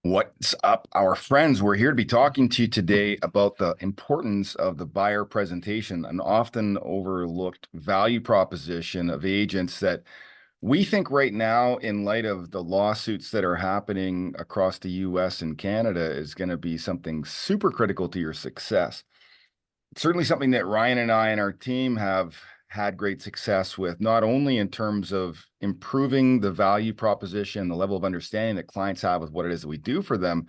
What's up, our friends? We're here to be talking to you today about the importance of the buyer presentation, an often overlooked value proposition of agents that we think right now, in light of the lawsuits that are happening across the US and Canada, is going to be something super critical to your success. Certainly something that Ryan and I and our team have had great success with, not only in terms of improving the value proposition, the level of understanding that clients have with what it is that we do for them,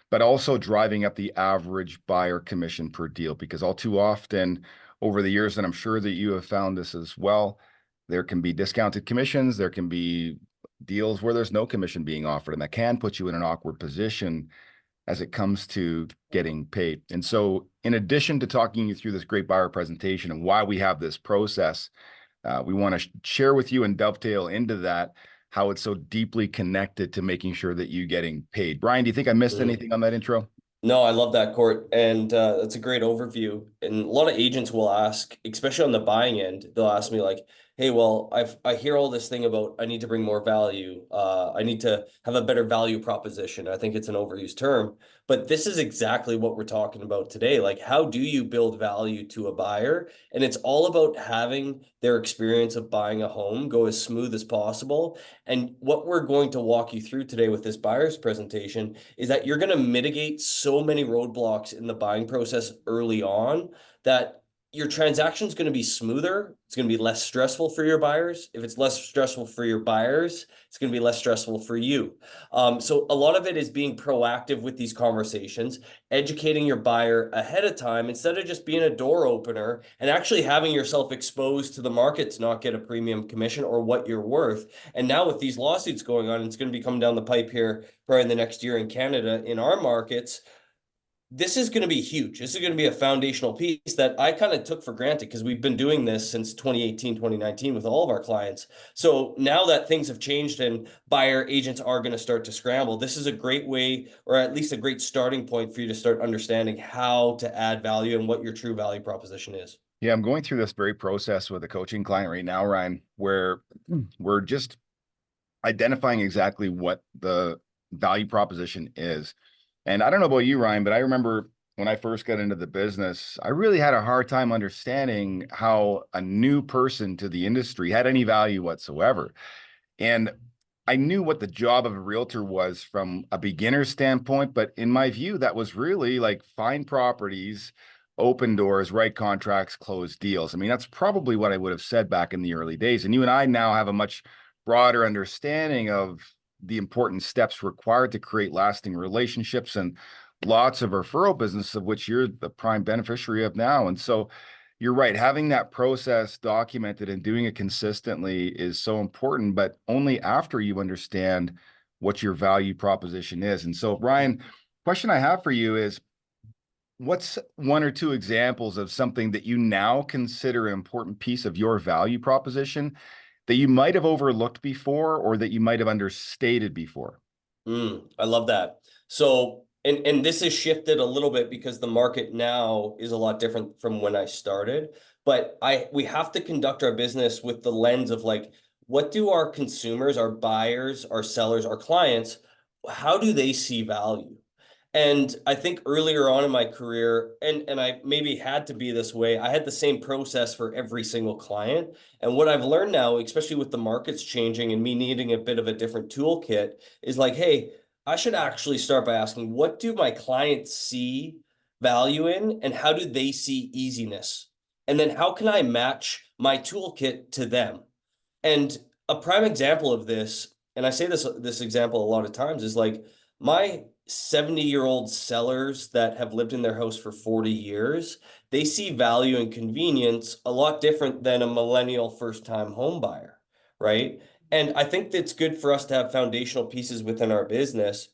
but also driving up the average buyer commission per deal. Because all too often over the years, and I'm sure that you have found this as well, there can be discounted commissions, there can be deals where there's no commission being offered, and that can put you in an awkward position as it comes to getting paid. And so, in addition to talking you through this great buyer presentation and why we have this process, we want to share with you and dovetail into that how it's so deeply connected to making sure that you're getting paid. Brian, do you think I missed Mhm. anything on that intro? No, I love that, Court, and that's a great overview. And a lot of agents will ask, especially on the buying end, they'll ask me like, "Hey, well, I hear all this thing about I need to bring more value. I need to have a better value proposition." I think it's an overused term, but this is exactly what we're talking about today. Like, how do you build value to a buyer? And it's all about having their experience of buying a home go as smooth as possible. And what we're going to walk you through today with this buyer's presentation is that you're going to mitigate so many roadblocks in the buying process early on that your transaction is going to be smoother. It's going to be less stressful for your buyers. If it's less stressful for your buyers, it's going to be less stressful for you. So a lot of it is being proactive with these conversations, educating your buyer ahead of time instead of just being a door opener and actually having yourself exposed to the market to not get a premium commission or what you're worth. And now with these lawsuits going on, it's going to be coming down the pipe here probably in the next year in Canada in our markets. This is going to be huge. This is going to be a foundational piece that I kind of took for granted because we've been doing this since 2018, 2019 with all of our clients. So now that things have changed and buyer agents are going to start to scramble, this is a great way, or at least a great starting point for you to start understanding how to add value and what your true value proposition is. Yeah, I'm going through this very process with a coaching client right now, Ryan, where we're just identifying exactly what the value proposition is. And I don't know about you, Ryan, but I remember when I first got into the business, I really had a hard time understanding how a new person to the industry had any value whatsoever. And I knew what the job of a realtor was from a beginner standpoint, but in my view, that was really like find properties, open doors, write contracts, close deals. I mean, that's probably what I would have said back in the early days. And you and I now have a much broader understanding of the important steps required to create lasting relationships and lots of referral business, of which you're the prime beneficiary of now. And so you're right. Having that process documented and doing it consistently is so important, but only after you understand what your value proposition is. And so, Ryan, question I have for you is, what's one or two examples of something that you now consider an important piece of your value proposition that you might have overlooked before or that you might have understated before? I love that. So, and this has shifted a little bit because the market now is a lot different from when I started. But we have to conduct our business with the lens of like, what do our consumers, our buyers, our sellers, our clients, how do they see value? And I think earlier on in my career, and I maybe had to be this way, I had the same process for every single client. And what I've learned now, especially with the markets changing and me needing a bit of a different toolkit, is like, hey, I should actually start by asking, what do my clients see value in, and how do they see easiness? And then how can I match my toolkit to them? And a prime example of this, and I say this example a lot of times, is like my 70-year-old sellers that have lived in their house for 40 years, they see value and convenience a lot different than a millennial first-time home buyer, right? And I think that's good for us to have foundational pieces within our business,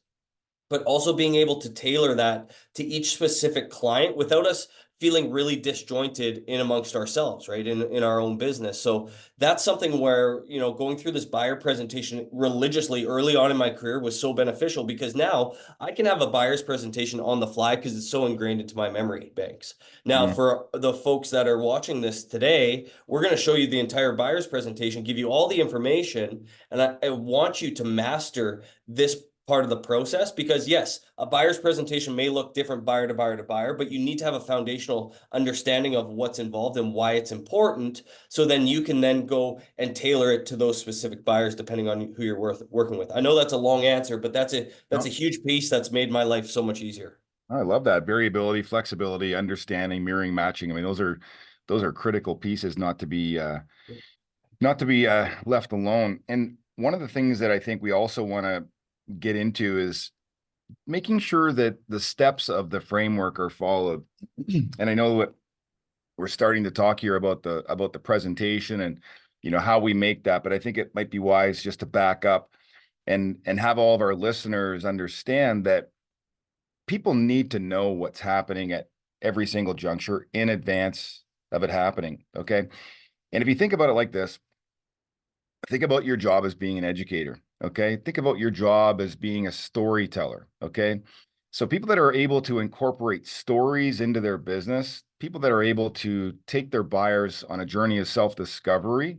but also being able to tailor that to each specific client without us feeling really disjointed in amongst ourselves, right? In our own business. So that's something where, going through this buyer presentation religiously early on in my career was so beneficial because now I can have a buyer's presentation on the fly because it's so ingrained into my memory banks. Now, Mm. for the folks that are watching this today, we're going to show you the entire buyer's presentation, give you all the information, and I want you to master this part of the process, because yes, a buyer's presentation may look different buyer to buyer to buyer, but you need to have a foundational understanding of what's involved and why it's important. So then you can then go and tailor it to those specific buyers depending on who you're working with. I know that's a long answer, but that's a huge piece that's made my life so much easier. I love that. Variability, flexibility, understanding, mirroring, matching. I mean, those are critical pieces not to be left alone. And one of the things that I think we also want to get into is making sure that the steps of the framework are followed. And I know what we're starting to talk here about the presentation and how we make that, but I think it might be wise just to back up and have all of our listeners understand that people need to know what's happening at every single juncture in advance of it happening. Okay. And if you think about it like this, think about your job as being an educator. Okay. Think about your job as being a storyteller. Okay. So people that are able to incorporate stories into their business, people that are able to take their buyers on a journey of self-discovery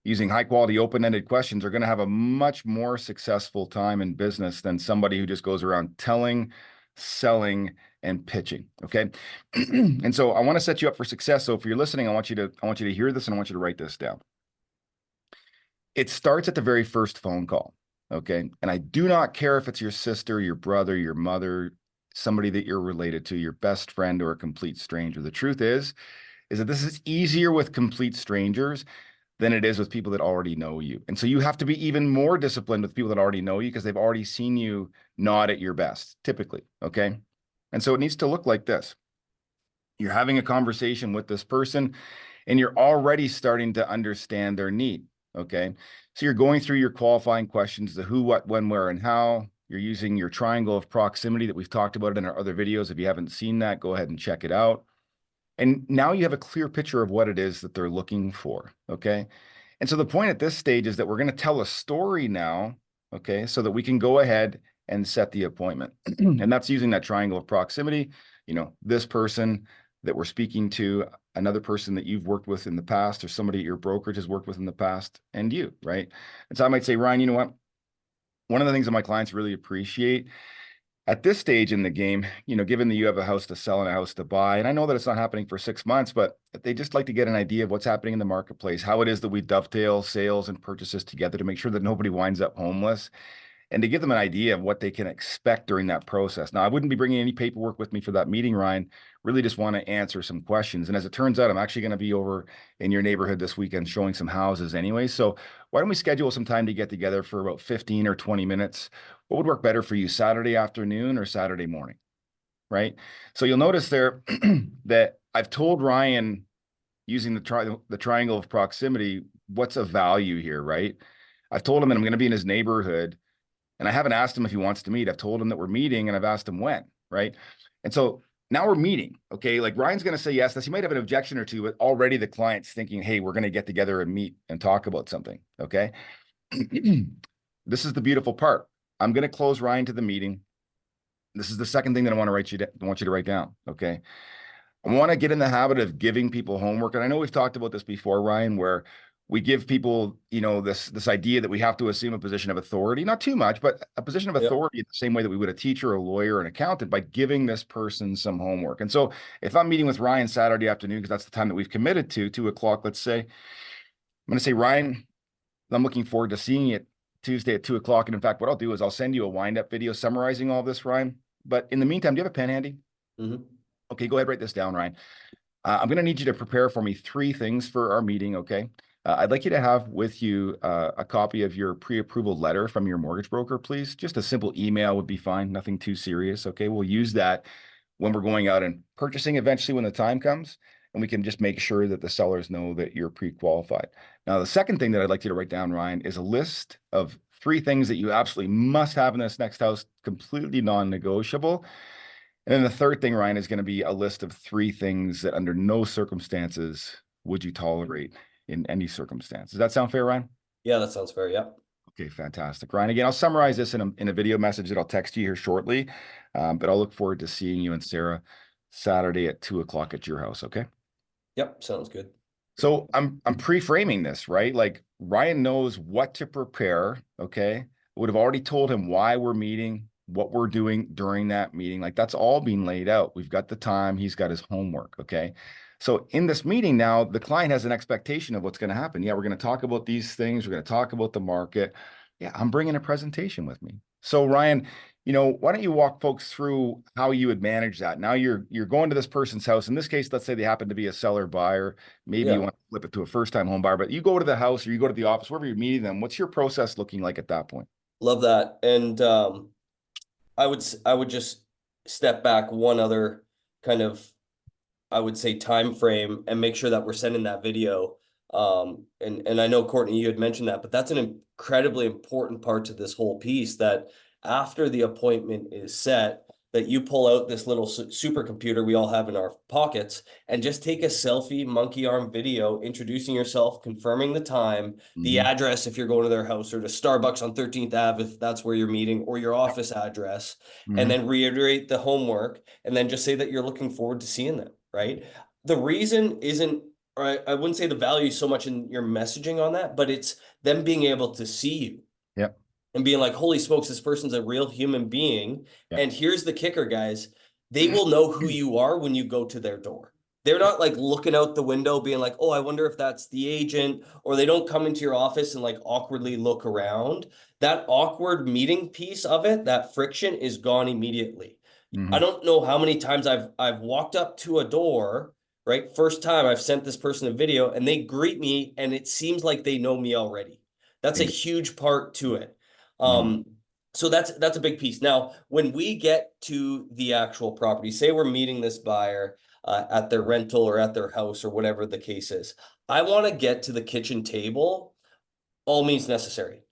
using high quality open-ended questions are going to have a much more successful time in business than somebody who just goes around telling, selling, and pitching. Okay. And so I want to set you up for success. So if you're listening, I want you to hear this and I want you to write this down. It starts at the very first phone call. Okay. And I do not care if it's your sister, your brother, your mother, somebody that you're related to, your best friend, or a complete stranger. The truth is that this is easier with complete strangers than it is with people that already know you. And so you have to be even more disciplined with people that already know you because they've already seen you not at your best, typically. Okay. And so it needs to look like this. You're having a conversation with this person and you're already starting to understand their need. Okay. So you're going through your qualifying questions, the who, what, when, where, and how. You're using your triangle of proximity that we've talked about in our other videos. If you haven't seen that, go ahead and check it out. And now you have a clear picture of what it is that they're looking for. Okay. And so the point at this stage is that we're going to tell a story now. Okay. So that we can go ahead and set the appointment. And that's using that triangle of proximity. This person that we're speaking to, another person that you've worked with in the past, or somebody at your brokerage has worked with in the past, and you, right? And so I might say, Ryan, you know what? One of the things that my clients really appreciate at this stage in the game, given that you have a house to sell and a house to buy, and I know that it's not happening for 6 months, but they just like to get an idea of what's happening in the marketplace, how it is that we dovetail sales and purchases together to make sure that nobody winds up homeless, and to give them an idea of what they can expect during that process. Now, I wouldn't be bringing any paperwork with me for that meeting, Ryan. Really just want to answer some questions. And as it turns out, I'm actually going to be over in your neighborhood this weekend showing some houses anyway. So why don't we schedule some time to get together for about 15 or 20 minutes? What would work better for you, Saturday afternoon or Saturday morning, right? So you'll notice there that I've told Ryan, using the triangle of proximity, what's of value here, right? I've told him that I'm going to be in his neighborhood. And I haven't asked him if he wants to meet. I've told him that we're meeting and I've asked him when, right? And so now we're meeting, okay? Like Ryan's going to say yes. He might have an objection or two, but already the client's thinking, hey, we're going to get together and meet and talk about something, okay? This is the beautiful part. I'm going to close Ryan to the meeting. This is the second thing that I want you to write down, okay? I want to get in the habit of giving people homework. And I know we've talked about this before, Ryan, where we give people, this idea that we have to assume a position of authority, not too much, but a position of authority in the same way that we would a teacher, a lawyer, an accountant, by giving this person some homework. And so if I'm meeting with Ryan Saturday afternoon, because that's the time that we've committed to, 2:00, let's say, I'm going to say, Ryan, I'm looking forward to seeing you Tuesday at 2:00. And in fact, what I'll do is I'll send you a wind-up video summarizing all this, Ryan. But in the meantime, do you have a pen handy? Mm-hmm. Okay, go ahead, write this down, Ryan. I'm going to need you to prepare for me 3 things for our meeting, okay? I'd like you to have with you a copy of your pre-approval letter from your mortgage broker, please. Just a simple email would be fine, nothing too serious, okay? We'll use that when we're going out and purchasing eventually when the time comes, and we can just make sure that the sellers know that you're pre-qualified. Now, the second thing that I'd like you to write down, Ryan, is a list of 3 things that you absolutely must have in this next house, completely non-negotiable. And then the third thing, Ryan, is going to be a list of 3 things that under no circumstances would you tolerate in any circumstance. Does that sound fair, Ryan? Yeah, that sounds fair. Yeah. Okay, fantastic. Ryan, again, I'll summarize this in a video message that I'll text you here shortly, but I'll look forward to seeing you and Sarah Saturday at 2:00 at your house, okay? Yep, sounds good. So I'm pre-framing this, right? Like Ryan knows what to prepare, okay? would have already told him why we're meeting, what we're doing during that meeting. Like that's all being laid out. We've got the time, he's got his homework. Okay. So in this meeting now, the client has an expectation of what's going to happen. Yeah, we're going to talk about these things. We're going to talk about the market. Yeah, I'm bringing a presentation with me. So Ryan, why don't you walk folks through how you would manage that? Now you're going to this person's house. In this case, let's say they happen to be a seller buyer. Maybe you Yeah, want to flip it to a first-time home buyer, but you go to the house or you go to the office, wherever you're meeting them. What's your process looking like at that point? love that. And I would just step back one other kind of, I would say, time frame and make sure that we're sending that video. And I know, Courtney, you had mentioned that, but that's an incredibly important part to this whole piece, that after the appointment is set, that you pull out this little supercomputer we all have in our pockets and just take a selfie monkey arm video, introducing yourself, confirming the time, the Mm-hmm. address if you're going to their house, or to Starbucks on 13th Ave if that's where you're meeting, or your office address, and Mm-hmm. then reiterate the homework, and then just say that you're looking forward to seeing them, right? The reason isn't, or I wouldn't say the value so much in your messaging on that, but it's them being able to see you Yep. and being like, holy smokes, this person's a real human being. Yep. And here's the kicker, guys. They will know who you are when you go to their door. They're Yep. not like looking out the window being like, oh, I wonder if that's the agent, or they don't come into your office and like awkwardly look around. That awkward meeting piece of it, that friction is gone immediately. I Mm-hmm. don't know how many times I've walked up to a door, right? First time I've sent this person a video and they greet me and it seems like they know me already. That's a Bingo. huge part to it. Mm-hmm. Um, so that's a big piece. Now, when we get to the actual property, say we're meeting this buyer at their rental or at their house or whatever the case is, I want to get to the kitchen table, all means necessary.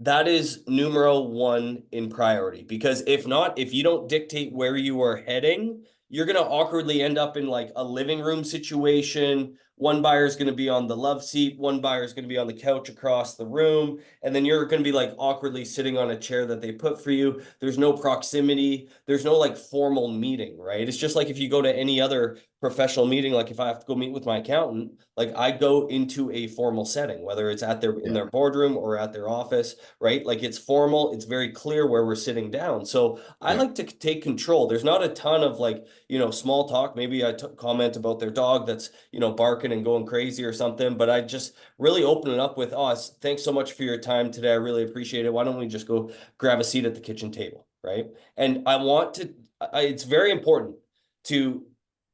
That is numero one in priority, because if not, if you don't dictate where you are heading, you're going to awkwardly end up in like a living room situation. One buyer is going to be on the love seat, one buyer is going to be on the couch across the room, and then you're going to be like awkwardly sitting on a chair that they put for you. There's no proximity, there's no like formal meeting, right? It's just like if you go to any other professional meeting, like if I have to go meet with my accountant, like I go into a formal setting, whether it's at their in Yeah. their boardroom or at their office, right? Like it's formal, it's very clear where we're sitting down. So I Yeah. like to take control. There's not a ton of like, small talk. Maybe I comment about their dog that's, barking and going crazy or something, but I just really open it up with, oh, thanks so much for your time today. I really appreciate it. Why don't we just go grab a seat at the kitchen table, right? And it's very important to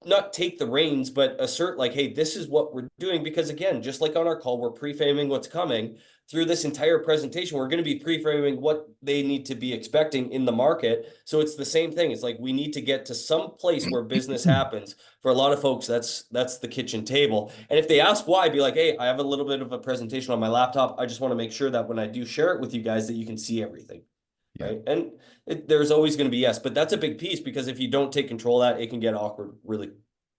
not take the reins, but assert like, hey, this is what we're doing. Because again, just like on our call, we're pre-framing what's coming. Through this entire presentation, we're going to be pre-framing what they need to be expecting in the market. So it's the same thing. It's like we need to get to some place where business happens. For a lot of folks, that's the kitchen table. And if they ask why, be like, hey, I have a little bit of a presentation on my laptop. I just want to make sure that when I do share it with you guys, that you can see everything. Yeah. Right. And there's always going to be yes, but that's a big piece, because if you don't take control of that, it can get awkward really,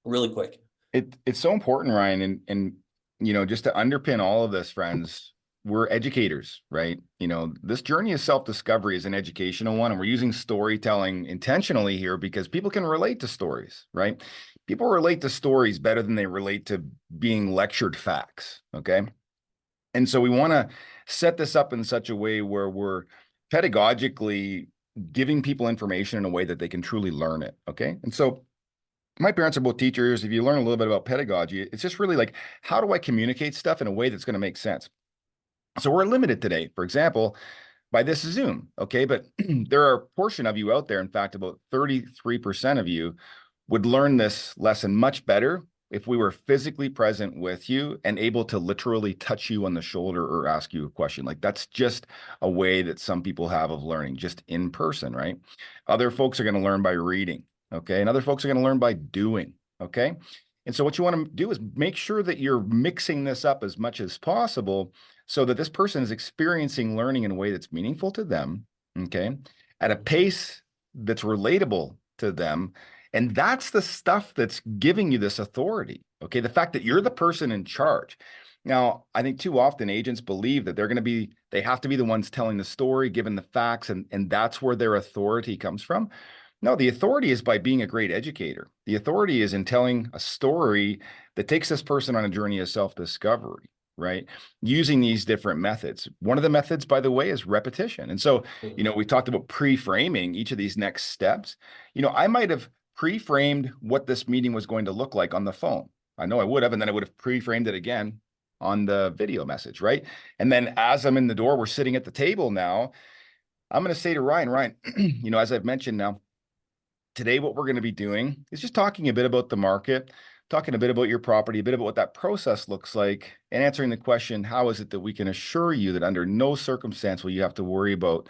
really quick. It's so important, Ryan, and just to underpin all of this, friends, we're educators, right? This journey of self-discovery is an educational one, and we're using storytelling intentionally here because people can relate to stories, right? People relate to stories better than they relate to being lectured facts, okay? And so we want to set this up in such a way where we're pedagogically giving people information in a way that they can truly learn it, okay? And so my parents are both teachers. If you learn a little bit about pedagogy, it's just really like, how do I communicate stuff in a way that's going to make sense? So we're limited today, for example, by this Zoom, okay? But there are a portion of you out there, in fact, about 33% of you would learn this lesson much better if we were physically present with you and able to literally touch you on the shoulder or ask you a question. Like that's just a way that some people have of learning, just in person, right? Other folks are going to learn by reading, okay? And other folks are going to learn by doing, okay? And so what you want to do is make sure that you're mixing this up as much as possible so that this person is experiencing learning in a way that's meaningful to them, okay? At a pace that's relatable to them. And that's the stuff that's giving you this authority, okay? The fact that you're the person in charge. Now, I think too often agents believe that they have to be the ones telling the story, given the facts, and that's where their authority comes from. No, the authority is by being a great educator. The authority is in telling a story that takes this person on a journey of self-discovery. right? Using these different methods. One of the methods, by the way, is repetition. And so, we talked about pre-framing each of these next steps. I might have pre-framed what this meeting was going to look like on the phone. I know I would have, and then I would have pre-framed it again on the video message, right? And then as I'm in the door, we're sitting at the table now. I'm going to say to Ryan, as I've mentioned now, today what we're going to be doing is just talking a bit about the market, talking a bit about your property, a bit about what that process looks like, and answering the question, how is it that we can assure you that under no circumstance will you have to worry about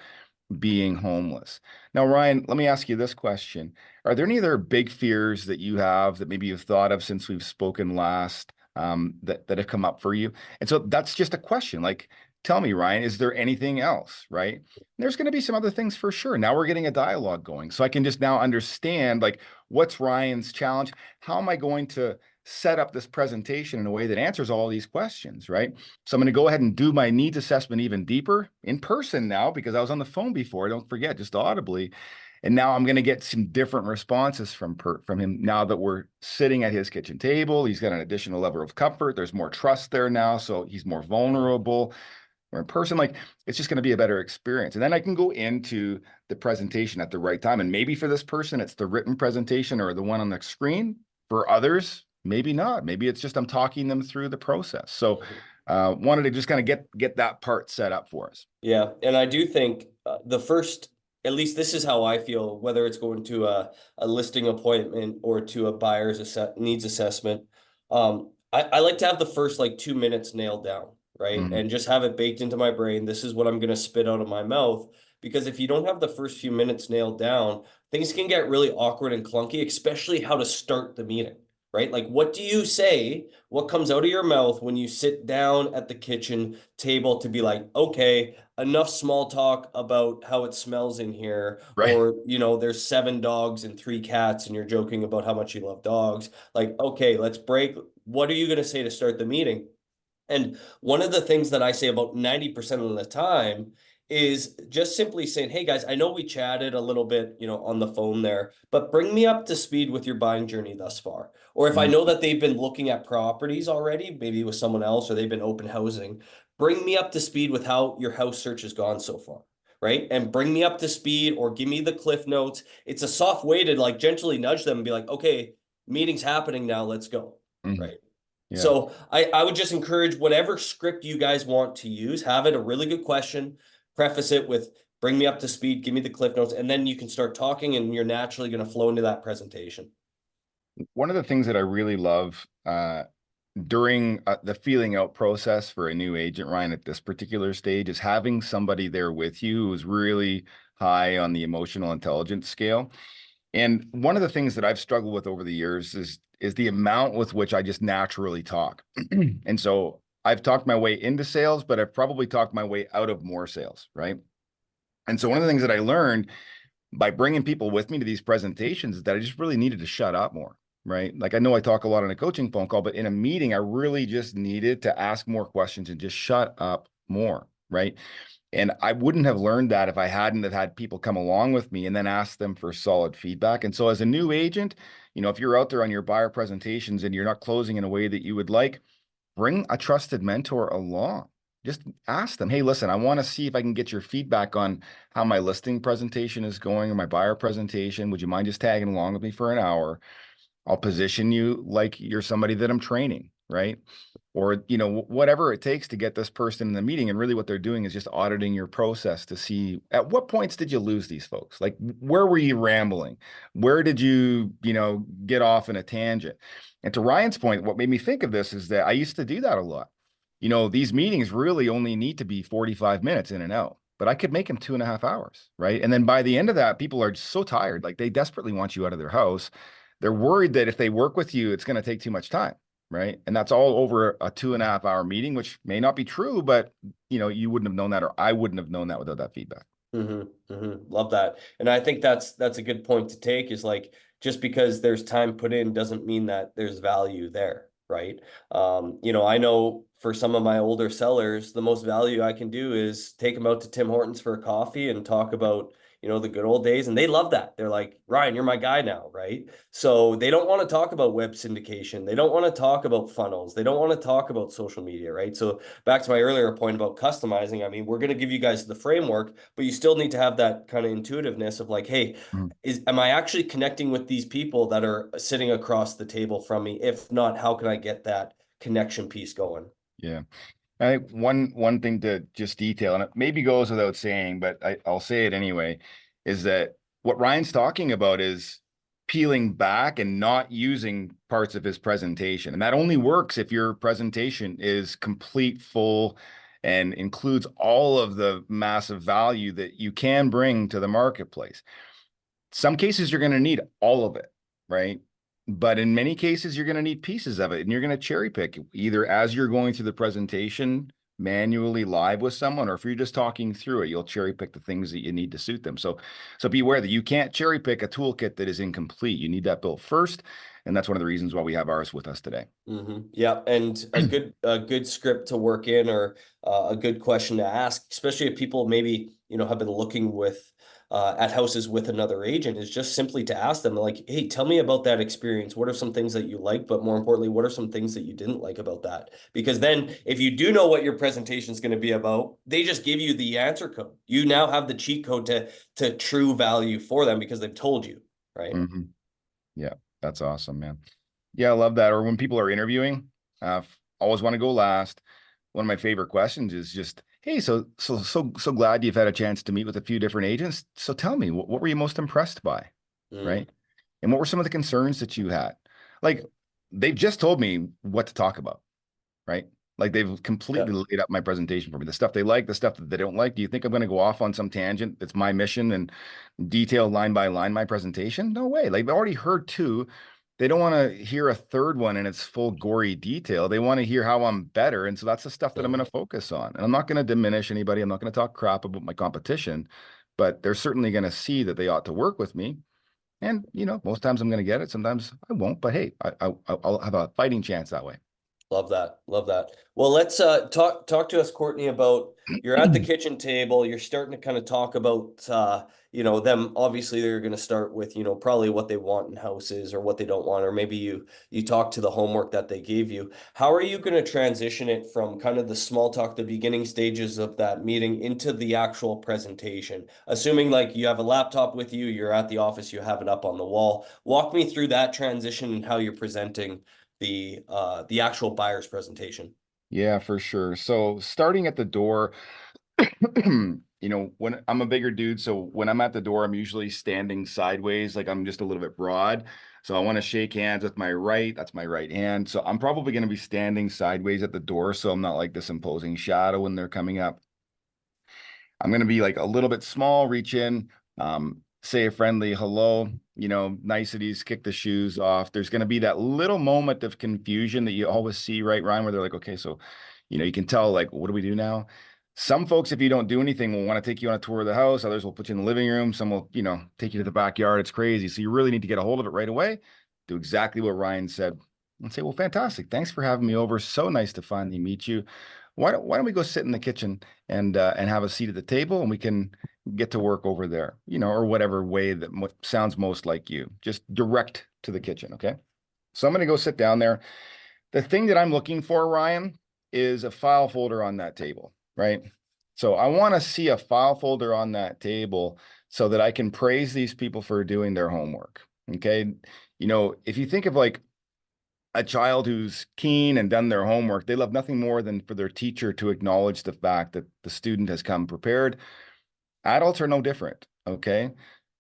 being homeless? Now, Ryan, let me ask you this question. Are there any other big fears that you have that maybe you've thought of since we've spoken last, that have come up for you? And so that's just a question. Like, tell me, Ryan, is there anything else, right? There's going to be some other things for sure. Now we're getting a dialogue going. So I can just now understand, like, what's Ryan's challenge? How am I going to set up this presentation in a way that answers all these questions, right? So I'm going to go ahead and do my needs assessment even deeper in person now, because I was on the phone before, don't forget, just audibly. And now I'm going to get some different responses from him now that we're sitting at his kitchen table. He's got an additional level of comfort. There's more trust there now, so he's more vulnerable. Or in person, like, it's just going to be a better experience. And then I can go into the presentation at the right time. And maybe for this person, it's the written presentation or the one on the screen. For others, maybe not. Maybe it's just I'm talking them through the process. So wanted to just kind of get that part set up for us. Yeah, and I do think the first, at least this is how I feel, whether it's going to a listing appointment or to a buyer's needs assessment, I like to have the first like 2 minutes nailed down, right? Mhm. And just have it baked into my brain. This is what I'm going to spit out of my mouth. Because if you don't have the first few minutes nailed down, things can get really awkward and clunky, especially how to start the meeting, right? Like, what do you say? What comes out of your mouth when you sit down at the kitchen table to be like, okay, enough small talk about how it smells in here, Right. or there's 7 dogs and 3 cats and you're joking about how much you love dogs. Like, okay, let's break. What are you going to say to start the meeting? And one of the things that I say about 90% of the time is just simply saying, hey guys, I know we chatted a little bit, on the phone there, but bring me up to speed with your buying journey thus far. Or if I Mhm. know that they've been looking at properties already, maybe with someone else, or they've been open housing, bring me up to speed with how your house search has gone so far. Right. And bring me up to speed or give me the cliff notes. It's a soft way to like gently nudge them and be like, okay, meeting's happening now. Let's go. Mhm. Right. Yeah. So I would just encourage whatever script you guys want to use, have it a really good question, preface it with bring me up to speed, give me the cliff notes, and then you can start talking and you're naturally going to flow into that presentation. One of the things that I really love during the feeling out process for a new agent, Ryan, at this particular stage is having somebody there with you who's really high on the emotional intelligence scale. And one of the things that I've struggled with over the years is the amount with which I just naturally talk. And so I've talked my way into sales, but I've probably talked my way out of more sales, right? And so one of the things that I learned by bringing people with me to these presentations is that I just really needed to shut up more, right? Like I know I talk a lot on a coaching phone call, but in a meeting, I really just needed to ask more questions and just shut up more, right? And I wouldn't have learned that if I hadn't have had people come along with me and then ask them for solid feedback. And so as a new agent, if you're out there on your buyer presentations and you're not closing in a way that you would like, bring a trusted mentor along. Just ask them, hey, listen, I want to see if I can get your feedback on how my listing presentation is going or my buyer presentation. Would you mind just tagging along with me for an hour? I'll position you like you're somebody that I'm training, right? Or, whatever it takes to get this person in the meeting. And really what they're doing is just auditing your process to see at what points did you lose these folks? Like, where were you rambling? Where did you, get off in a tangent? And to Ryan's point, what made me think of this is that I used to do that a lot. These meetings really only need to be 45 minutes in and out, but I could make them 2.5 hours, right? And then by the end of that, people are so tired, like they desperately want you out of their house. They're worried that if they work with you, it's going to take too much time, right? And that's all over a 2.5 hour meeting, which may not be true, but you wouldn't have known that, or I wouldn't have known that without that feedback. Love that. And I think that's a good point to take is like, just because there's time put in doesn't mean that there's value there, right? I know for some of my older sellers, the most value I can do is take them out to Tim Hortons for a coffee and talk about, the good old days. And they love that. They're like, Ryan, you're my guy now, right? So they don't want to talk about web syndication. They don't want to talk about funnels. They don't want to talk about social media, right? So back to my earlier point about customizing, I mean, we're going to give you guys the framework, but you still need to have that kind of intuitiveness of like, hey, am I actually connecting with these people that are sitting across the table from me? If not, how can I get that connection piece going? Yeah. I think one thing to just detail, and it maybe goes without saying, but I'll say it anyway, is that what Ryan's talking about is peeling back and not using parts of his presentation. And that only works if your presentation is complete, full, and includes all of the massive value that you can bring to the marketplace. Some cases you're going to need all of it, right? But in many cases, you're going to need pieces of it, and you're going to cherry pick either as you're going through the presentation manually live with someone, or if you're just talking through it, you'll cherry pick the things that you need to suit them. So be aware that you can't cherry pick a toolkit that is incomplete. You need that built first. And that's one of the reasons why we have ours with us today. Yeah, and a good script to work in, or a good question to ask, especially if people maybe have been looking with at houses with another agent, is just simply to ask them like, hey, tell me about that experience. What are some things that you like, but more importantly, what are some things that you didn't like about that? Because then if you do know what your presentation is going to be about, they just give you the answer code. You now have the cheat code to true value for them because they've told you, right? Yeah, that's awesome, man. Yeah, I love that. Or when people are interviewing, always want to go last. One of my favorite questions is just, hey, so glad you've had a chance to meet with a few different agents. So tell me, what were you most impressed by, right? And what were some of the concerns that you had? Like, they've just told me what to talk about, right? Like they've completely laid out my presentation for me. The stuff they like, the stuff that they don't like. Do you think I'm going to go off on some tangent? It's my mission and detail line by line my presentation? No way. Like they've already heard two. They don't want to hear a third one in its full gory detail. They want to hear how I'm better. And so that's the stuff that I'm going to focus on. And I'm not going to diminish anybody. I'm not going to talk crap about my competition, but they're certainly going to see that they ought to work with me. And, most times I'm going to get it. Sometimes I won't, but hey, I'll have a fighting chance that way. Love that. Love that. Well, let's talk to us, Courtney, about you're at the kitchen table, you're starting to kind of talk about them. Obviously they're going to start with, probably what they want in houses or what they don't want, or maybe you talk to the homework that they gave you. How are you going to transition it from kind of the small talk, the beginning stages of that meeting into the actual presentation? Assuming like you have a laptop with you, you're at the office, you have it up on the wall. Walk me through that transition and how you're presenting the actual buyer's presentation. Yeah, for sure. So starting at the door, when I'm a bigger dude, so when I'm at the door, I'm usually standing sideways, like I'm just a little bit broad. So I want to shake hands with my right, that's my right hand. So I'm probably going to be standing sideways at the door, so I'm not like this imposing shadow when they're coming up. I'm going to be like a little bit small, reach in, say a friendly hello, niceties, kick the shoes off. There's going to be that little moment of confusion that you always see, right, Ryan, where they're like, okay, so, you can tell, like, what do we do now? Some folks, if you don't do anything, will want to take you on a tour of the house. Others will put you in the living room. Some will, take you to the backyard. It's crazy. So you really need to get a hold of it right away. Do exactly what Ryan said and say, well, fantastic. Thanks for having me over. So nice to finally meet you. Why don't we go sit in the kitchen and have a seat at the table, and we can get to work over there, or whatever way that sounds most like you. Just direct to the kitchen, okay? So I'm going to go sit down there. The thing that I'm looking for, Ryan, is a file folder on that table, right? So I want to see a file folder on that table so that I can praise these people for doing their homework, okay? If you think of like a child who's keen and done their homework, they love nothing more than for their teacher to acknowledge the fact that the student has come prepared. Adults are no different, okay?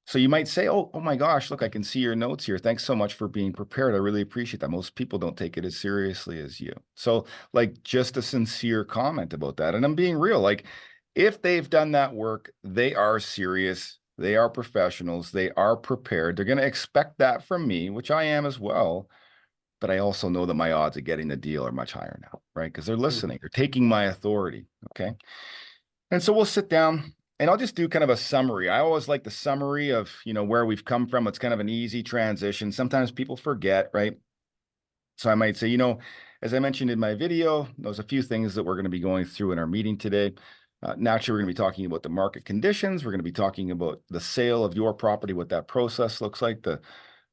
So you might say, oh my gosh, look, I can see your notes here. Thanks so much for being prepared. I really appreciate that. Most people don't take it as seriously as you. So like just a sincere comment about that. And I'm being real. Like if they've done that work, they are serious. They are professionals. They are prepared. They're going to expect that from me, which I am as well. But I also know that my odds of getting the deal are much higher now, right? Because they're listening, they're taking my authority, okay? And so we'll sit down and I'll just do kind of a summary. I always like the summary of, where we've come from. It's kind of an easy transition. Sometimes people forget, right? So I might say, as I mentioned in my video, there's a few things that we're going to be going through in our meeting today. Naturally, we're going to be talking about the market conditions. We're going to be talking about the sale of your property, what that process looks like, the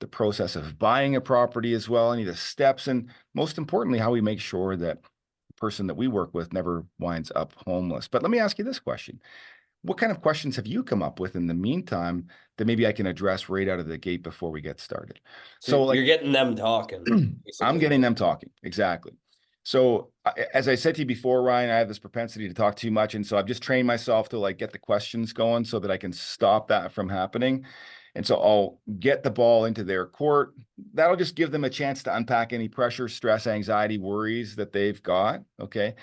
process of buying a property as well, any of the steps, and most importantly, how we make sure that the person that we work with never winds up homeless. But let me ask you this question. What kind of questions have you come up with in the meantime that maybe I can address right out of the gate before we get started? So So you're like getting them talking, I'm basically. getting them talking. Exactly. So as I said to you before, Ryan, I have this propensity to talk too much. And so I've just trained myself to like get the questions going so that I can stop that from happening. And so I'll get the ball into their court. That'll just give them a chance to unpack any pressure, stress, anxiety, worries that they've got. Okay.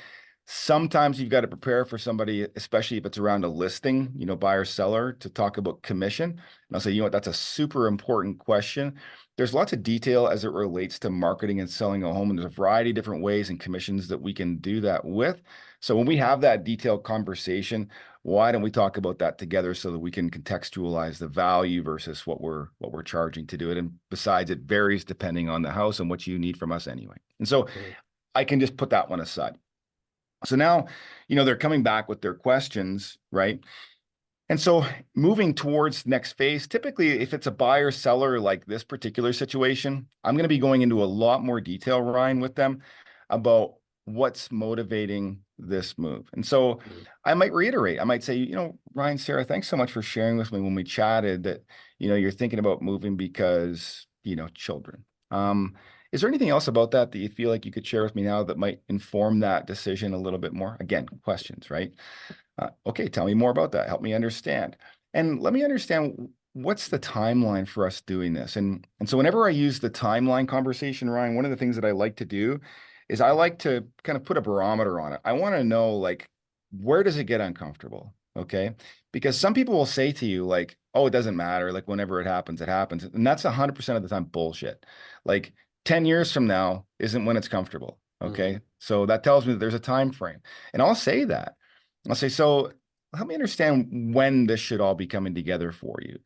Sometimes you've got to prepare for somebody, especially if it's around a listing, buyer seller, to talk about commission. And I'll say, that's a super important question. There's lots of detail as it relates to marketing and selling a home, and there's a variety of different ways and commissions that we can do that with. So when we have that detailed conversation, why don't we talk about that together so that we can contextualize the value versus what we're charging to do it? And besides, it varies depending on the house and what you need from us anyway. And so Mhm. I can just put that one aside. So now, they're coming back with their questions, right? And so moving towards next phase, typically if it's a buyer seller like this particular situation, I'm going to be going into a lot more detail, Ryan, with them about what's motivating this move. And so Mhm. I might reiterate, I might say, Ryan, Sarah, thanks so much for sharing with me when we chatted that, you're thinking about moving because, children. Is there anything else about that that you feel like you could share with me now that might inform that decision a little bit more? Again, questions, right? Okay, tell me more about that. Help me understand. And let me understand what's the timeline for us doing this. And so whenever I use the timeline conversation, Ryan, one of the things that I like to do is I like to kind of put a barometer on it. I want to know like where does it get uncomfortable? Okay. Because some people will say to you, like, oh, it doesn't matter. Like whenever it happens, it happens. And that's 100% of the time bullshit. Like 10 years from now isn't when it's comfortable. Okay. Mhm. So that tells me that there's a time frame. And I'll say that. I'll say, so help me understand when this should all be coming together for you.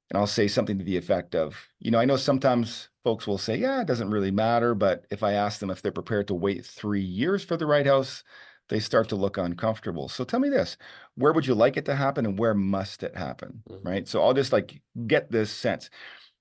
And I'll say something to the effect of, I know sometimes folks will say, yeah, it doesn't really matter. But if I ask them if they're prepared to wait 3 years for the right house, they start to look uncomfortable. So tell me this, where would you like it to happen and where must it happen? Mhm. Right. So I'll just like get this sense.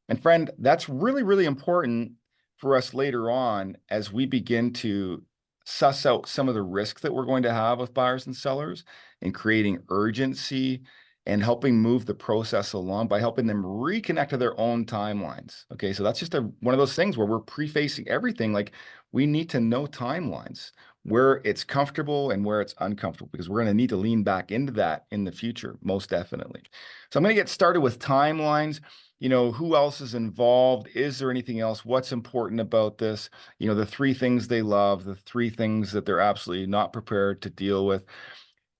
And friend, that's really, really important for us later on as we begin to suss out some of the risks that we're going to have with buyers and sellers and creating urgency and helping move the process along by helping them reconnect to their own timelines. Okay, so that's just one of those things where we're prefacing everything. Like we need to know timelines where it's comfortable and where it's uncomfortable because we're going to need to lean back into that in the future, most definitely. So I'm going to get started with timelines. Who else is involved? Is there anything else? What's important about this? The three things they love, the three things that they're absolutely not prepared to deal with.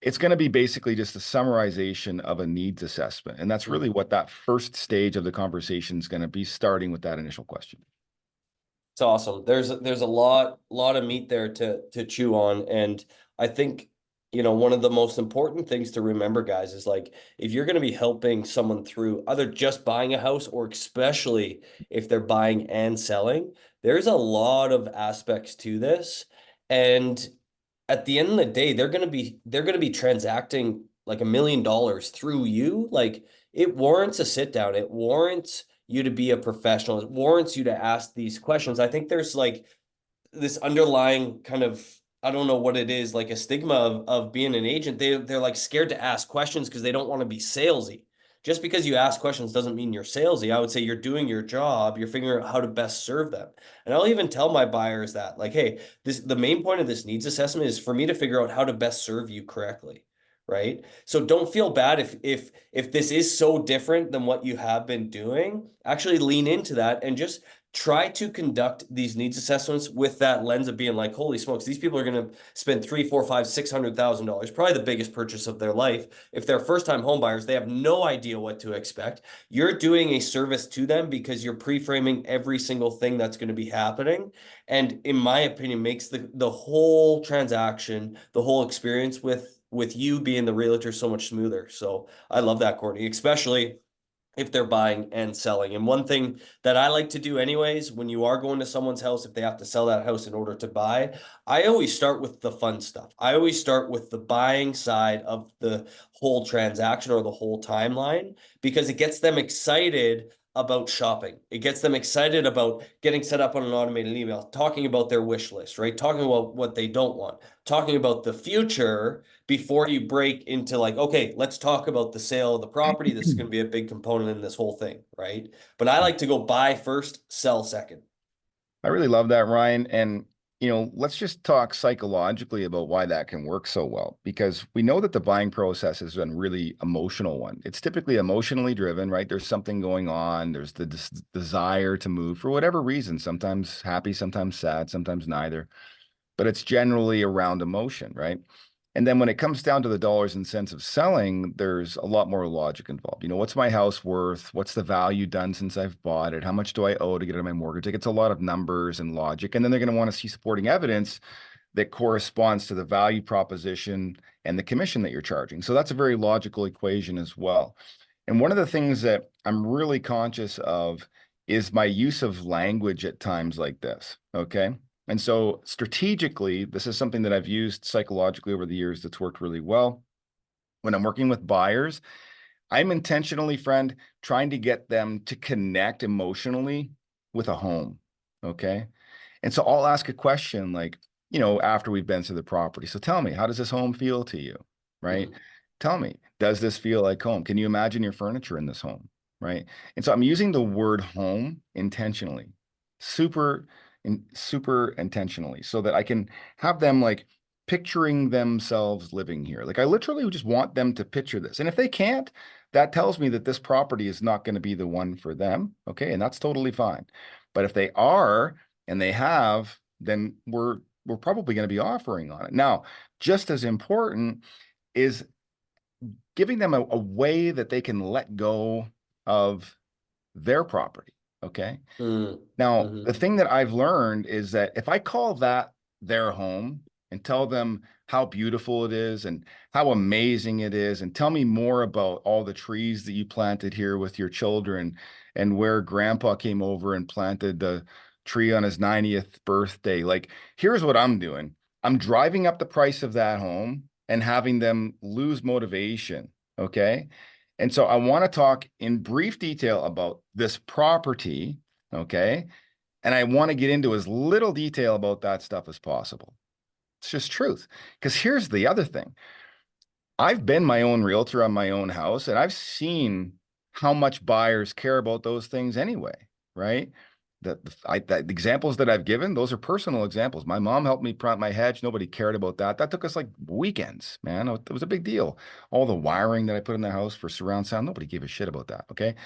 It's going to be basically just a summarization of a needs assessment. And that's really Mhm. what that first stage of the conversation is going to be, starting with that initial question. It's awesome. There's a lot of meat there to chew on, and I think one of the most important things to remember, guys, is like if you're going to be helping someone through either just buying a house or especially if they're buying and selling, there's a lot of aspects to this, and at the end of the day, they're gonna be transacting like $1 million through you. Like it warrants a sit down. It warrants you to be a professional. It warrants you to ask these questions. I think there's like this underlying kind of, I don't know what it is, like a stigma of being an agent. They're like scared to ask questions because they don't want to be salesy. Just because you ask questions doesn't mean you're salesy. I would say you're doing your job, you're figuring out how to best serve them. And I'll even tell my buyers that, like, hey, the main point of this needs assessment is for me to figure out how to best serve you correctly. Right. So don't feel bad if this is so different than what you have been doing. Actually lean into that and just try to conduct these needs assessments with that lens of being like, holy smokes, these people are going to spend three, four, five, $600,000, probably the biggest purchase of their life. If they're first-time home buyers, they have no idea what to expect. You're doing a service to them because you're pre-framing every single thing that's going to be happening. And in my opinion, makes the whole transaction, the whole experience with you being the realtor so much smoother. So I love that, Courtney, especially if they're buying and selling. And one thing that I like to do anyways, when you are going to someone's house, if they have to sell that house in order to buy, I always start with the fun stuff. I always start with the buying side of the whole transaction or the whole timeline, because it gets them excited about shopping. It gets them excited about getting set up on an automated email, talking about their wish list, right? Talking about what they don't want, talking about the future before you break into like, okay, let's talk about the sale of the property. This is going to be a big component in this whole thing, right? But I like to go buy first, sell second. I really love that, Ryan. And, let's just talk psychologically about why that can work so well, because we know that the buying process is a really emotional one. It's typically emotionally driven, right? There's something going on. There's the desire to move for whatever reason, sometimes happy, sometimes sad, sometimes neither, but it's generally around emotion, right? And then when it comes down to the dollars and cents of selling, there's a lot more logic involved. What's my house worth? What's the value done since I've bought it? How much do I owe to get out of my mortgage? Like, it's a lot of numbers and logic. And then they're going to want to see supporting evidence that corresponds to the value proposition and the commission that you're charging. So that's a very logical equation as well. And one of the things that I'm really conscious of is my use of language at times like this. Okay. And so strategically, this is something that I've used psychologically over the years that's worked really well. When I'm working with buyers, I'm intentionally, friend, trying to get them to connect emotionally with a home. Okay. And so I'll ask a question like, after we've been through the property. So tell me, how does this home feel to you? Right? Mhm. Tell me, does this feel like home? Can you imagine your furniture in this home? Right? And so I'm using the word home intentionally, super super intentionally, so that I can have them like picturing themselves living here. Like, I literally just want them to picture this. And if they can't, that tells me that this property is not going to be the one for them. Okay. And that's totally fine. But if they are, and they have, then we're probably going to be offering on it. Now, just as important is giving them a way that they can let go of their property. Okay. Mm. Now, the Mhm. thing that I've learned is that if I call that their home and tell them how beautiful it is and how amazing it is, and tell me more about all the trees that you planted here with your children and where grandpa came over and planted the tree on his 90th birthday. Like, here's what I'm doing. I'm driving up the price of that home and having them lose motivation. Okay. And so I want to talk in brief detail about this property. Okay. And I want to get into as little detail about that stuff as possible. It's just truth. Because here's the other thing. I've been my own realtor on my own house, and I've seen how much buyers care about those things anyway, right? The examples that I've given, those are personal examples. My mom helped me plant my hedge. Nobody cared about that. That took us like weekends, man. It was a big deal. All the wiring that I put in the house for surround sound, nobody gave a shit about that. Okay.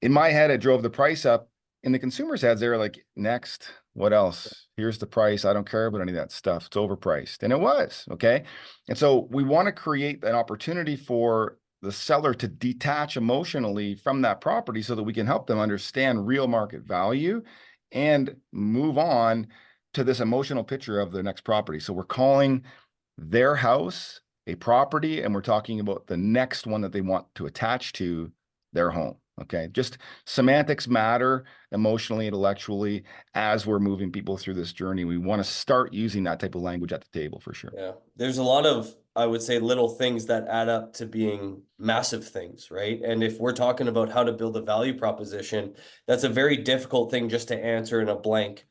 In my head, it drove the price up. In the consumer's heads, they were like, next, what else? Here's the price. I don't care about any of that stuff. It's overpriced. And it was. Okay. And so we want to create an opportunity for the seller to detach emotionally from that property so that we can help them understand real market value and move on to this emotional picture of the next property. So we're calling their house a property, and we're talking about the next one that they want to attach to their home. Okay. Just semantics matter emotionally, intellectually, as we're moving people through this journey. We want to start using that type of language at the table for sure. Yeah. There's a lot of, I would say, little things that add up to being massive things, right? And if we're talking about how to build a value proposition, that's a very difficult thing just to answer in a blank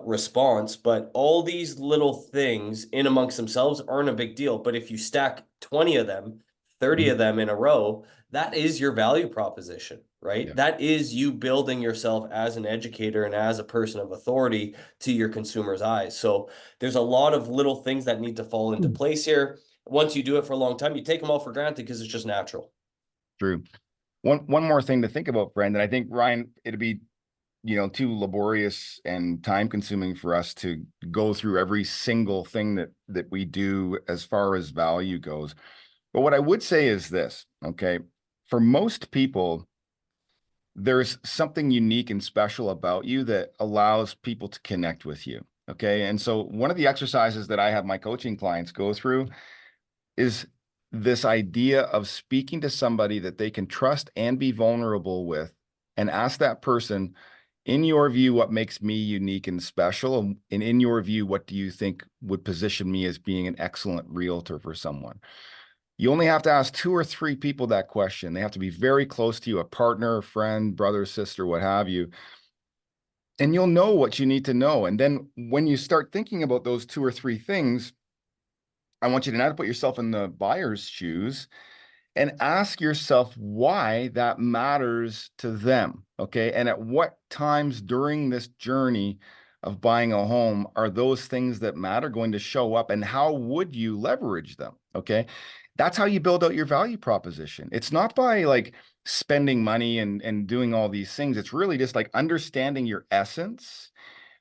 response. But all these little things in amongst themselves aren't a big deal. But if you stack 20 of them, 30 of them in a row, that is your value proposition, right? Yeah. That is you building yourself as an educator and as a person of authority to your consumer's eyes. So there's a lot of little things that need to fall into place here. Once you do it for a long time, you take them all for granted because it's just natural. True. One more thing to think about, friend, and I think, Ryan, it'd be too laborious and time consuming for us to go through every single thing that we do as far as value goes. But what I would say is this, okay? For most people, there's something unique and special about you that allows people to connect with you. Okay. And so one of the exercises that I have my coaching clients go through is this idea of speaking to somebody that they can trust and be vulnerable with, and ask that person, in your view, what makes me unique and special? And in your view, what do you think would position me as being an excellent realtor for someone? You only have to ask 2 or 3 people that question. They have to be very close to you, a partner, a friend, brother, sister, what have you. And you'll know what you need to know. And then when you start thinking about those 2 or 3 things, I want you to now put yourself in the buyer's shoes and ask yourself why that matters to them. Okay. And at what times during this journey of buying a home are those things that matter going to show up, and how would you leverage them? Okay. That's how you build out your value proposition. It's not by like spending money and doing all these things. It's really just like understanding your essence,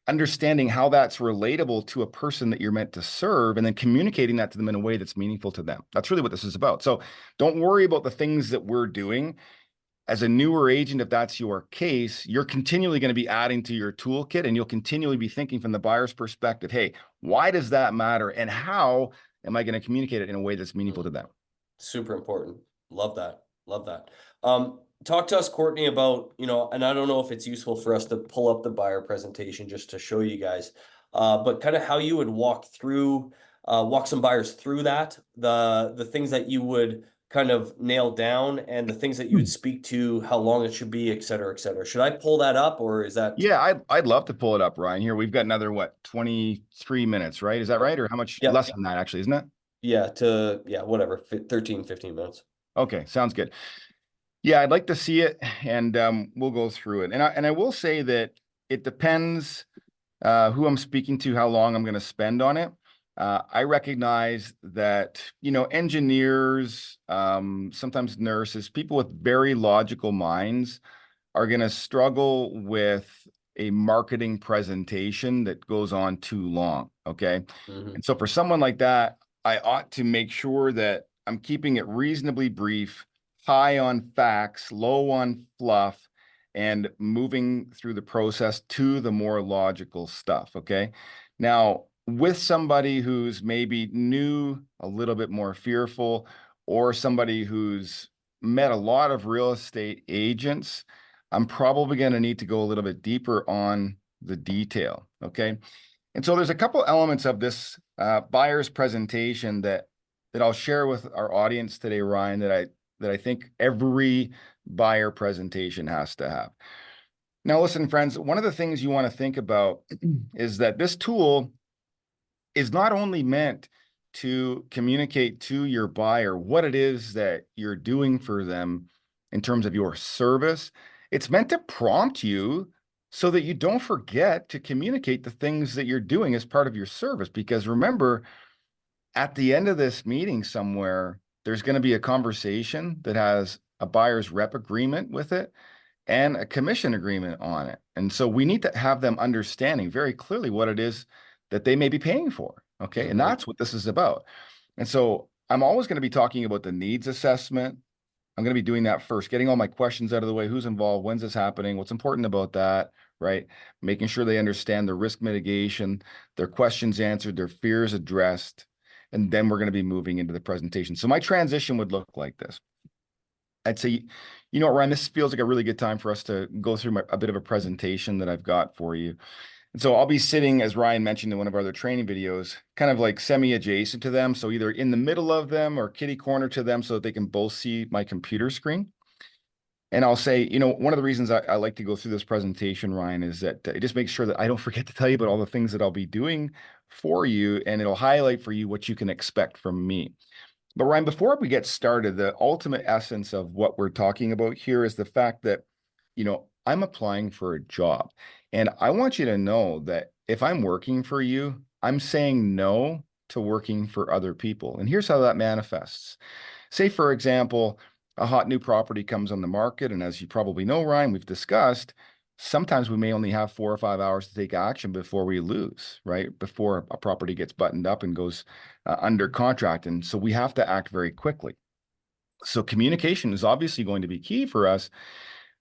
understanding how that's relatable to a person that you're meant to serve, and then communicating that to them in a way that's meaningful to them. That's really what this is about. So don't worry about the things that we're doing. As a newer agent, if that's your case, you're continually going to be adding to your toolkit, and you'll continually be thinking from the buyer's perspective, hey, why does that matter? And how am I going to communicate it in a way that's meaningful to them? Super important. Love that. Love that. Talk to us, Courtney, about, and I don't know if it's useful for us to pull up the buyer presentation just to show you guys, but kind of how you would walk some buyers through that, the things that you would kind of nail down, and the things that you would speak to, how long it should be, et cetera, et cetera. Should I pull that up, or is that? Yeah, I'd love to pull it up, Ryan. Here we've got another 23 minutes, right? Is that right? Or how much Yeah. less than that, actually, isn't it? Yeah, whatever, 13, 15 minutes. Okay, sounds good. Yeah, I'd like to see it, and we'll go through it. And I will say that it depends who I'm speaking to, how long I'm going to spend on it. I recognize that, engineers, sometimes nurses, people with very logical minds are going to struggle with a marketing presentation that goes on too long. Okay. Mhm. And so for someone like that, I ought to make sure that I'm keeping it reasonably brief, high on facts, low on fluff, and moving through the process to the more logical stuff. Okay. Now, with somebody who's maybe new, a little bit more fearful, or somebody who's met a lot of real estate agents, I'm probably going to need to go a little bit deeper on the detail. Okay. And so there's a couple elements of this buyer's presentation that I'll share with our audience today, Ryan, that I think every buyer presentation has to have. Now, listen, friends, one of the things you want to think about is that this tool is not only meant to communicate to your buyer what it is that you're doing for them in terms of your service. It's meant to prompt you so that you don't forget to communicate the things that you're doing as part of your service. Because remember, at the end of this meeting somewhere, there's going to be a conversation that has a buyer's rep agreement with it and a commission agreement on it. And so we need to have them understanding very clearly what it is that they may be paying for. Okay. And that's what this is about. And so I'm always going to be talking about the needs assessment. I'm going to be doing that first, getting all my questions out of the way. Who's involved? When's this happening? What's important about that? Right. Making sure they understand the risk mitigation, their questions answered, their fears addressed. And then we're going to be moving into the presentation. So my transition would look like this. I'd say, Ryan, this feels like a really good time for us to go through a bit of a presentation that I've got for you. And so I'll be sitting, as Ryan mentioned in one of our other training videos, kind of like semi-adjacent to them. So either in the middle of them or kitty corner to them so that they can both see my computer screen. And I'll say, one of the reasons I like to go through this presentation, Ryan, is that it just makes sure that I don't forget to tell you about all the things that I'll be doing for you, and it'll highlight for you what you can expect from me. But Ryan, before we get started, the ultimate essence of what we're talking about here is the fact that, I'm applying for a job. And I want you to know that if I'm working for you, I'm saying no to working for other people. And here's how that manifests. Say, for example, a hot new property comes on the market. And as you probably know, Ryan, we've discussed, sometimes we may only have 4 or 5 hours to take action before we lose, right? Before a property gets buttoned up and goes under contract. And so we have to act very quickly. So communication is obviously going to be key for us.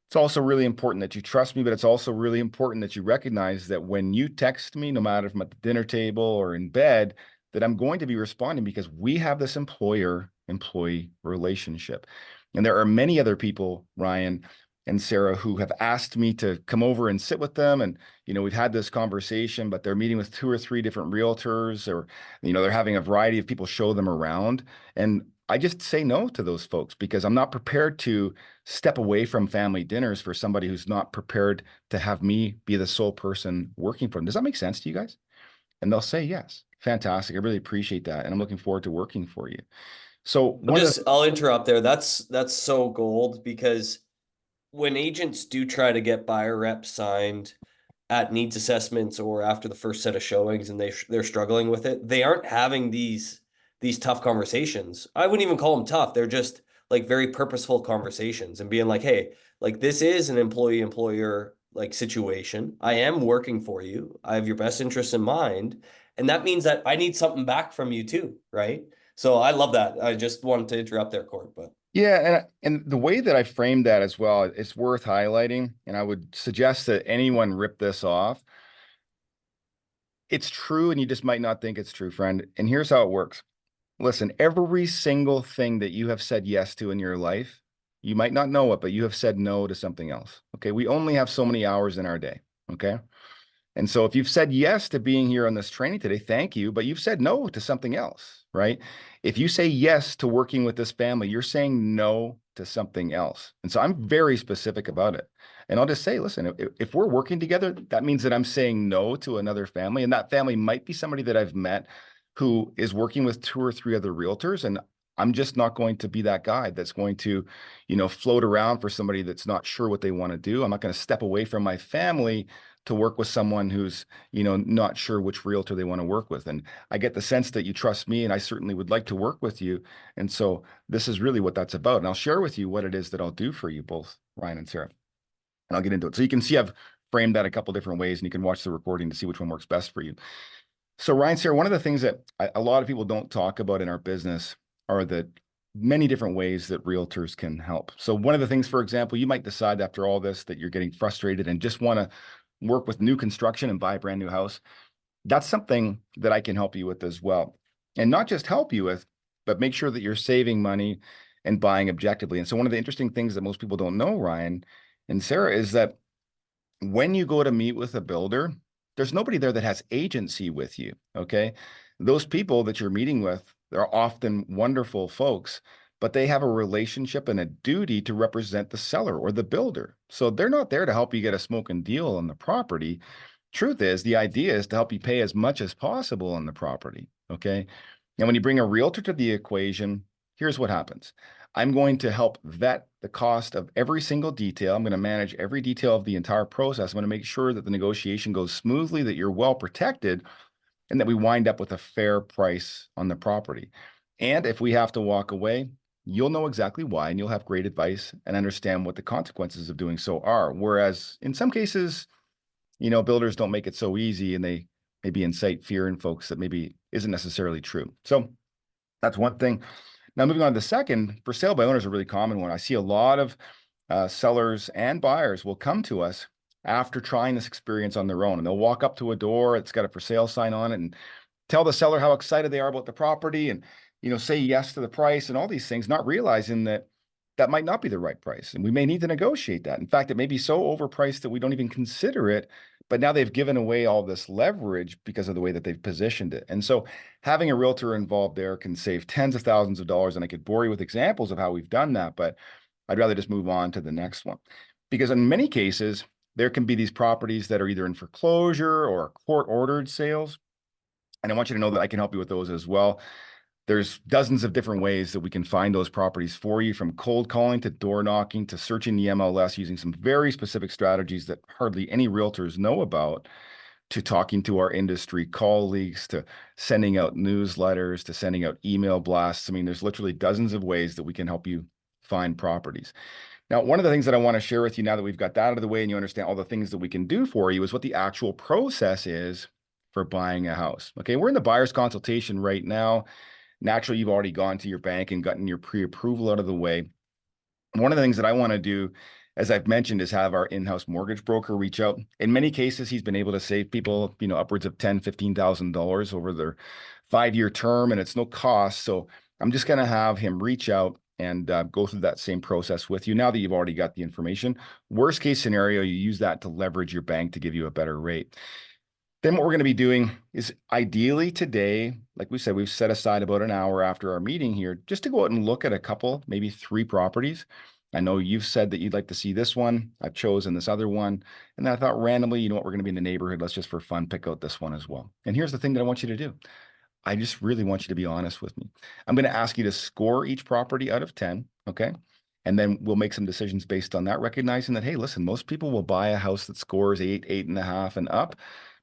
It's also really important that you trust me, but it's also really important that you recognize that when you text me, no matter if I'm at the dinner table or in bed, that I'm going to be responding, because we have this employer employee relationship. And there are many other people, Ryan and Sarah, who have asked me to come over and sit with them. And, we've had this conversation, but they're meeting with 2 or 3 different realtors, or, they're having a variety of people show them around. And I just say no to those folks because I'm not prepared to step away from family dinners for somebody who's not prepared to have me be the sole person working for them. Does that make sense to you guys? And they'll say yes. Fantastic. I really appreciate that. And I'm looking forward to working for you. So I'll interrupt there. That's so gold, because when agents do try to get buyer reps signed at needs assessments or after the first set of showings and they're struggling with it, they aren't having these tough conversations. I wouldn't even call them tough. They're just like very purposeful conversations and being like, hey, like this is an employee-employer like situation. I am working for you. I have your best interests in mind. And that means that I need something back from you too, right? So I love that. I just wanted to interrupt there, Court, but Yeah, and the way that I framed that as well, it's worth highlighting, and I would suggest that anyone rip this off. It's true, and you just might not think it's true, friend. And here's how it works. Listen, every single thing that you have said yes to in your life, you might not know it, but you have said no to something else. Okay, we only have so many hours in our day. Okay. And so if you've said yes to being here on this training today, thank you, but you've said no to something else, right? If you say yes to working with this family, you're saying no to something else. And so I'm very specific about it. And I'll just say, listen, if we're working together, that means that I'm saying no to another family. And that family might be somebody that I've met who is working with 2 or 3 other realtors. And I'm just not going to be that guy that's going to, float around for somebody that's not sure what they want to do. I'm not going to step away from my family to work with someone who's, not sure which realtor they want to work with. And I get the sense that you trust me, and I certainly would like to work with you. And so this is really what that's about. And I'll share with you what it is that I'll do for you both, Ryan and Sarah. And I'll get into it. So you can see I've framed that a couple different ways, and you can watch the recording to see which one works best for you. So Ryan, Sarah, one of the things that a lot of people don't talk about in our business are the many different ways that realtors can help. So one of the things, for example, you might decide after all this that you're getting frustrated and just want to work with new construction and buy a brand new house. That's something that I can help you with as well. And not just help you with, but make sure that you're saving money and buying objectively. And so one of the interesting things that most people don't know, Ryan and Sarah, is that when you go to meet with a builder, there's nobody there that has agency with you. Okay. Those people that you're meeting with, they're often wonderful folks, but they have a relationship and a duty to represent the seller or the builder. So they're not there to help you get a smoking deal on the property. Truth is, the idea is to help you pay as much as possible on the property. Okay. And when you bring a realtor to the equation, here's what happens. I'm going to help vet the cost of every single detail. I'm going to manage every detail of the entire process. I'm going to make sure that the negotiation goes smoothly, that you're well protected, and that we wind up with a fair price on the property. And if we have to walk away, you'll know exactly why, and you'll have great advice and understand what the consequences of doing so are. Whereas in some cases, builders don't make it so easy, and they maybe incite fear in folks that maybe isn't necessarily true. So that's one thing. Now, moving on to the second, for sale by owner is a really common one. I see a lot of sellers and buyers will come to us after trying this experience on their own, and they'll walk up to a door, it's got a for sale sign on it, and tell the seller how excited they are about the property, and say yes to the price and all these things, not realizing that that might not be the right price, and we may need to negotiate that. In fact, it may be so overpriced that we don't even consider it, but now they've given away all this leverage because of the way that they've positioned it. And so having a realtor involved there can save tens of thousands of dollars, and I could bore you with examples of how we've done that, but I'd rather just move on to the next one. Because in many cases, there can be these properties that are either in foreclosure or court-ordered sales, and I want you to know that I can help you with those as well. There's dozens of different ways that we can find those properties for you, from cold calling to door knocking to searching the MLS using some very specific strategies that hardly any realtors know about, to talking to our industry colleagues, to sending out newsletters, to sending out email blasts. I mean, there's literally dozens of ways that we can help you find properties. Now, one of the things that I want to share with you now that we've got that out of the way and you understand all the things that we can do for you is what the actual process is for buying a house. Okay, we're in the buyer's consultation right now. Naturally, you've already gone to your bank and gotten your pre-approval out of the way. One of the things that I want to do, as I've mentioned, is have our in-house mortgage broker reach out. In many cases, he's been able to save people, upwards of $10,000, $15,000 over their 5-year term, and it's no cost. So I'm just going to have him reach out and go through that same process with you now that you've already got the information. Worst case scenario, you use that to leverage your bank to give you a better rate. Then what we're going to be doing is ideally today, like we said, we've set aside about an hour after our meeting here just to go out and look at a couple, maybe 3 properties. I know you've said that you'd like to see this one. I've chosen this other one. And then I thought randomly, you know what, we're going to be in the neighborhood. Let's just for fun pick out this one as well. And here's the thing that I want you to do. I just really want you to be honest with me. I'm going to ask you to score each property out of 10. Okay. And then we'll make some decisions based on that, recognizing that, hey, listen, most people will buy a house that scores 8, 8.5 and up.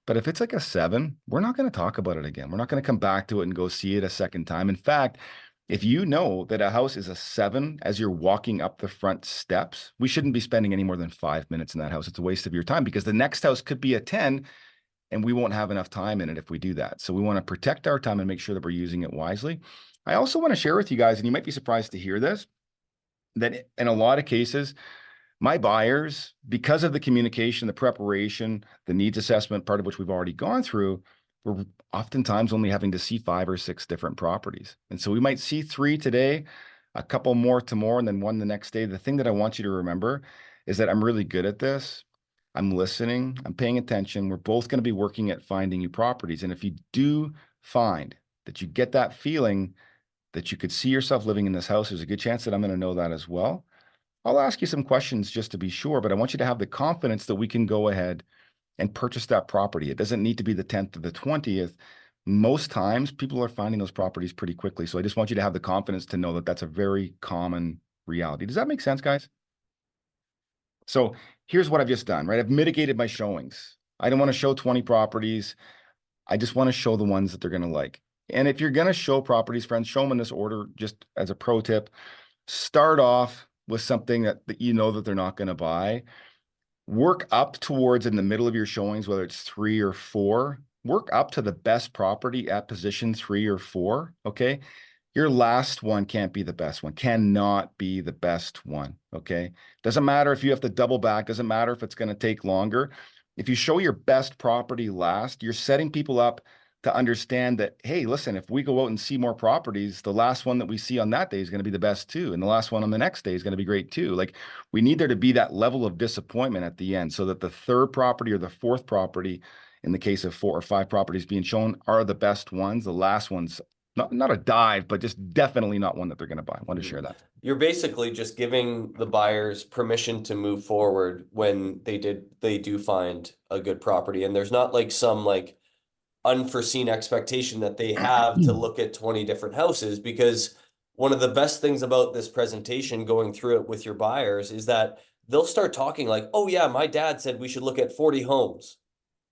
But if it's like a 7, we're not going to talk about it again. We're not going to come back to it and go see it a second time. In fact, if you know that a house is a 7 as you're walking up the front steps, we shouldn't be spending any more than 5 minutes in that house. It's a waste of your time because the next house could be a 10 and we won't have enough time in it if we do that. So we want to protect our time and make sure that we're using it wisely. I also want to share with you guys, and you might be surprised to hear this, that in a lot of cases, my buyers, because of the communication, the preparation, the needs assessment, part of which we've already gone through, we're oftentimes only having to see 5 or 6 different properties. And so we might see 3 today, a couple more tomorrow, and then 1 the next day. The thing that I want you to remember is that I'm really good at this. I'm listening, I'm paying attention. We're both going to be working at finding new properties. And if you do find that you get that feeling that you could see yourself living in this house, there's a good chance that I'm going to know that as well. I'll ask you some questions just to be sure, but I want you to have the confidence that we can go ahead and purchase that property. It doesn't need to be the 10th or the 20th. Most times people are finding those properties pretty quickly. So I just want you to have the confidence to know that that's a very common reality. Does that make sense, guys? So here's what I've just done, right? I've mitigated my showings. I don't want to show 20 properties. I just want to show the ones that they're going to like. And if you're going to show properties, friends, show them in this order, just as a pro tip. Start off with something that you know that they're not going to buy. Work up towards in the middle of your showings, whether it's 3 or 4. Work up to the best property at position 3 or 4, okay? Your last one can't be the best one, cannot be the best one, okay? Doesn't matter if you have to double back, doesn't matter if it's going to take longer. If you show your best property last, you're setting people up to understand that, hey, listen, if we go out and see more properties, the last one that we see on that day is going to be the best too. And the last one on the next day is going to be great too. Like we need there to be that level of disappointment at the end so that the 3rd property or the 4th property, in the case of 4 or 5 properties being shown, are the best ones. The last one's not a dive, but just definitely not one that they're going to buy. I want to share that. You're basically just giving the buyers permission to move forward when they do find a good property. And there's not like some like unforeseen expectation that they have to look at 20 different houses, because one of the best things about this presentation going through it with your buyers is that they'll start talking like, oh yeah, my dad said we should look at 40 homes,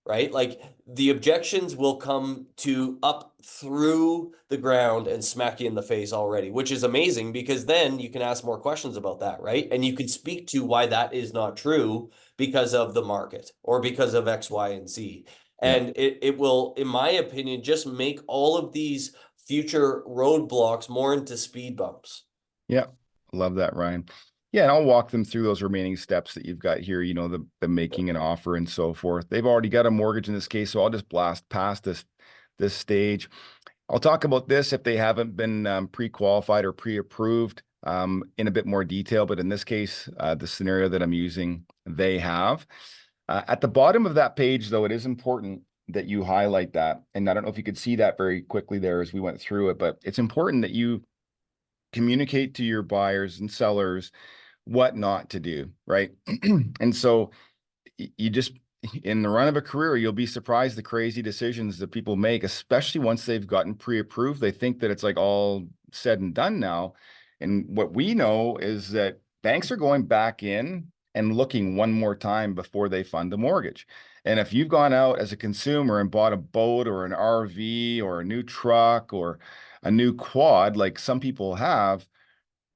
right? Like the objections will come to up through the ground and smack you in the face already, which is amazing because then you can ask more questions about that, right? And you can speak to why that is not true because of the market or because of X, Y, and Z. And it will, in my opinion, just make all of these future roadblocks more into speed bumps. Yeah, love that, Ryan. Yeah, and I'll walk them through those remaining steps that you've got here, you know, the making an offer and so forth. They've already got a mortgage in this case, so I'll just blast past this stage. I'll talk about this if they haven't been pre-qualified or pre-approved in a bit more detail, but in this case, the scenario that I'm using, they have. At the bottom of that page, though, it is important that you highlight that. And I don't know if you could see that very quickly there as we went through it, but it's important that you communicate to your buyers and sellers what not to do, right? And so you just, in the run of a career, you'll be surprised the crazy decisions that people make, especially once they've gotten pre-approved. They think that it's like all said and done now. And what we know is that banks are going back in and looking one more time before they fund a mortgage. And if you've gone out as a consumer and bought a boat or an RV or a new truck or a new quad, like some people have,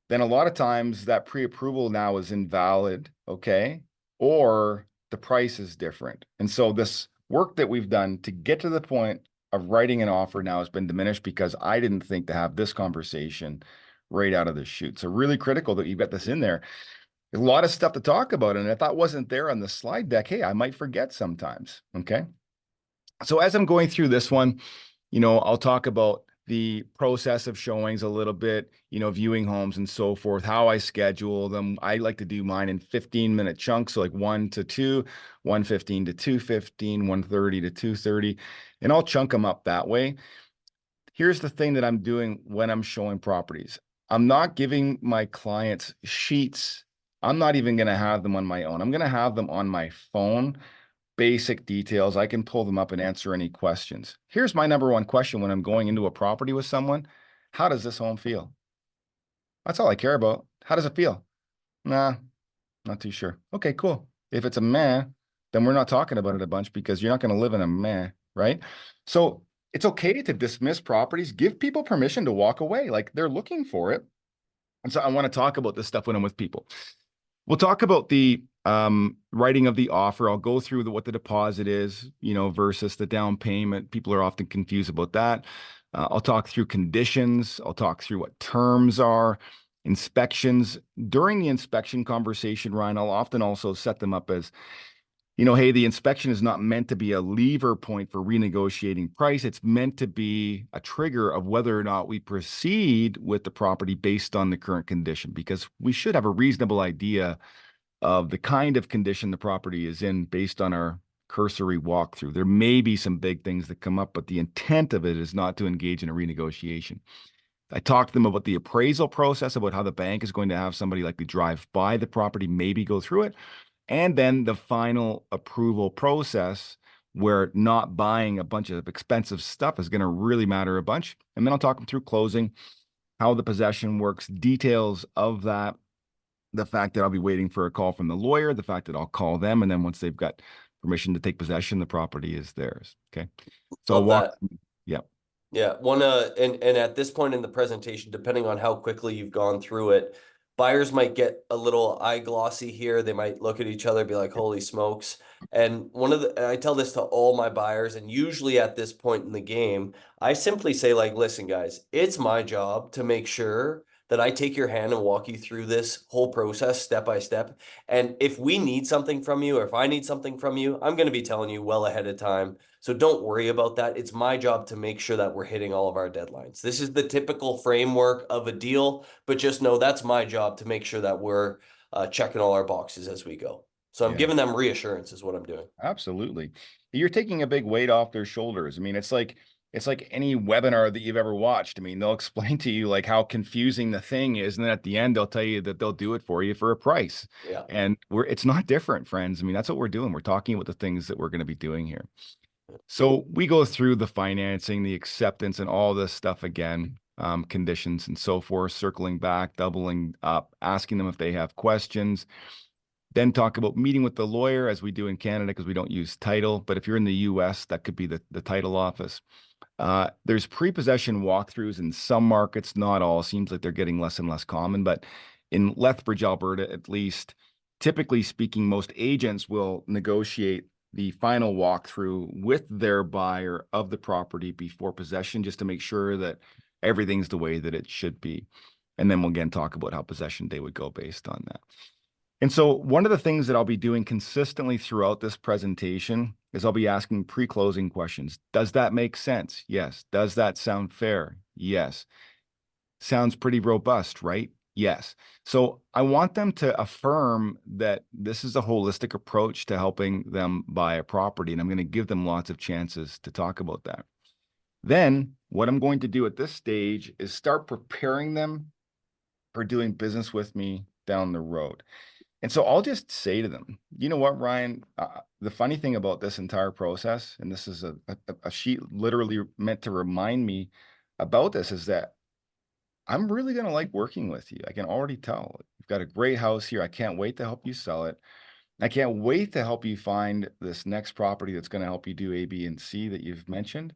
then a lot of times that pre-approval now is invalid, okay? Or the price is different. And so this work that we've done to get to the point of writing an offer now has been diminished because I didn't think to have this conversation right out of the chute. So really critical that you've got this in there. There's a lot of stuff to talk about, and if that wasn't there on the slide deck, hey, I might forget sometimes, okay? So as I'm going through this one, you know, I'll talk about the process of showings a little bit, viewing homes and so forth, how I schedule them. I like to do mine in 15-minute chunks, so like 1 to 2, 1:15 to 2:15, 1:30 to 2:30, and I'll chunk them up that way. Here's the thing that I'm doing when I'm showing properties. I'm not giving my clients sheets. I'm not even going to have them on my own. I'm going to have them on my phone, basic details. I can pull them up and answer any questions. Here's my number one question when I'm going into a property with someone. How does this home feel? That's all I care about. How does it feel? Nah, not too sure. Okay, cool. If it's a meh, then we're not talking about it a bunch because you're not going to live in a meh, right? So it's okay to dismiss properties, give people permission to walk away. Like they're looking for it. And so I want to talk about this stuff when I'm with people. We'll talk about the writing of the offer. I'll go through what the deposit is, versus the down payment. People are often confused about that. I'll talk through conditions. I'll talk through what terms are, inspections. During the inspection conversation, Ryan, I'll often also set them up as, hey, the inspection is not meant to be a lever point for renegotiating price. It's meant to be a trigger of whether or not we proceed with the property based on the current condition, because we should have a reasonable idea of the kind of condition the property is in based on our cursory walkthrough. There may be some big things that come up, but the intent of it is not to engage in a renegotiation. I talked to them about the appraisal process, about how the bank is going to have somebody likely drive by the property, maybe go through it. And then the final approval process, where not buying a bunch of expensive stuff is going to really matter a bunch. And then I'll talk them through closing, how the possession works, details of that, the fact that I'll be waiting for a call from the lawyer, the fact that I'll call them, and then once they've got permission to take possession, the property is theirs. Okay. So I'll Love walk. that. Yeah. Yeah, and at this point in the presentation, depending on how quickly you've gone through it, buyers might get a little eye glossy here. They might look at each other, be like, "Holy smokes!" And and I tell this to all my buyers, and usually at this point in the game, I simply say, like, "Listen, guys, it's my job to make sure that I take your hand and walk you through this whole process step by step. And if we need something from you, or if I need something from you, I'm going to be telling you well ahead of time. So don't worry about that. It's my job to make sure that we're hitting all of our deadlines. This is the typical framework of a deal, but just know that's my job to make sure that we're checking all our boxes as we go. So I'm Yeah. giving them reassurance is what I'm doing. Absolutely. You're taking a big weight off their shoulders. I mean, it's like any webinar that you've ever watched. I mean, they'll explain to you like how confusing the thing is, and then at the end they'll tell you that they'll do it for you for a price. Yeah. And it's not different, friends. I mean, that's what we're doing. We're talking about the things that we're going to be doing here. So we go through the financing, the acceptance, and all this stuff again, conditions and so forth, circling back, doubling up, asking them if they have questions. Then talk about meeting with the lawyer, as we do in Canada, because we don't use title. But if you're in the US, that could be the title office. There's pre-possession walkthroughs in some markets, not all. Seems like they're getting less and less common. But in Lethbridge, Alberta, at least, typically speaking, most agents will negotiate the final walkthrough with their buyer of the property before possession, just to make sure that everything's the way that it should be. And then we'll again talk about how possession day would go based on that. And so one of the things that I'll be doing consistently throughout this presentation is I'll be asking pre-closing questions. Does that make sense? Yes. Does that sound fair? Yes. Sounds pretty robust, right? Yes. So I want them to affirm that this is a holistic approach to helping them buy a property, and I'm going to give them lots of chances to talk about that. Then what I'm going to do at this stage is start preparing them for doing business with me down the road. And so I'll just say to them, you know what, Ryan, the funny thing about this entire process, and this is a sheet literally meant to remind me about this, is that I'm really going to like working with you. I can already tell. You've got a great house here. I can't wait to help you sell it. I can't wait to help you find this next property that's going to help you do A, B, and C that you've mentioned.